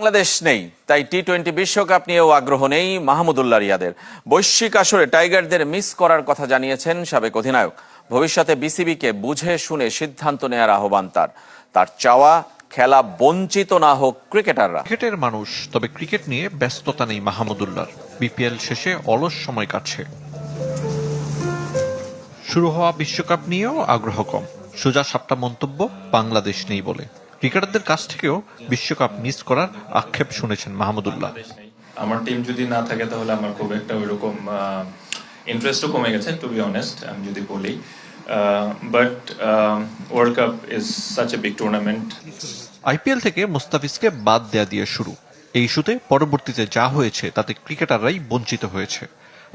বাংলাদেশ নেই, তাই টি-20 বিশ্বকাপ নিয়েও আগ্রহ নেই মাহমুদুল্লাহ রিয়াদের। বৈশ্বিক আসরে টাইগারদের মিস করার কথা জানিয়েছেন সাবেক অধিনায়ক। ভবিষ্যতে বিসিবিকে বুঝে শুনে সিদ্ধান্ত নেয়ার আহ্বান তার চাওয়া খেলা বঞ্চিত না হোক ক্রিকেটাররা। ক্রিকেটের মানুষ, তবে ক্রিকেট নিয়ে ব্যস্ততা নেই মাহমুদুল্লাহর। বিপিএল শেষে অলস সময় কাটছে। শুরু হওয়া বিশ্বকাপ নিয়েও আগ্রহ কম। সোজা সাপটা মন্তব্য, বাংলাদেশ নেই বলে। ক্রিকেটারদের কাছ থেকেও বিশ্বকাপ মিস করার আক্ষেপ শুনেছেন মাহমুদুল্লাহ। আমার টিম যদি না থাকে তাহলে আমার খুব একটা ওইরকম ইন্টারেস্টও কমে গেছে, টু বি অনেস্ট, আমি যদি বলি। But world cup is such a big tournament. IPL থেকে মুস্তাফিজকে বাদ দেয়া দিয়ে শুরু। এই ইস্যুতে পরবর্তীতে যা হয়েছে তাতে ক্রিকেটাররাই বঞ্চিত হয়েছে।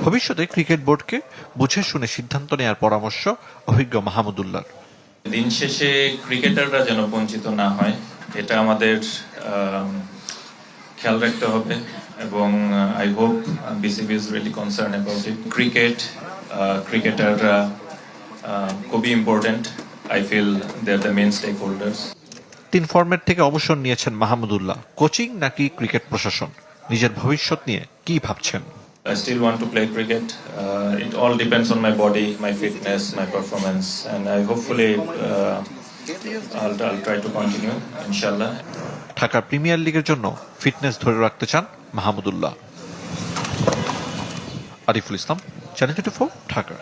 ভবিষ্যতে ক্রিকেট বোর্ডকে বুঝে শুনে সিদ্ধান্ত নেওয়ার পরামর্শ অভিজ্ঞ মাহমুদুল্লাহর। দিন শেষে ক্রিকেটাররা যেন বঞ্চিত না হয়, এটা আমাদের খেয়াল রাখতে হবে, এবং I hope BCB is really concern about it. ক্রিকেটাররা খুবই important. I feel they are the main stakeholders. 3 format থেকে অবসর নিয়েছেন মাহমুদুল্লাহ। কোচিং নাকি ক্রিকেট প্রশাসন, নিজের ভবিষ্যৎ নিয়ে কি ভাবছেন? I still want to play cricket. It all depends on my body, my fitness, my performance, and I hopefully I'll try to continue, inshallah. Dhaka premier লিগের জন্য ফিটনেস ধরে রাখতে চান মাহমুদুল্লাহ। আরিফুল ইসলাম, চ্যানেল 24, ঢাকা।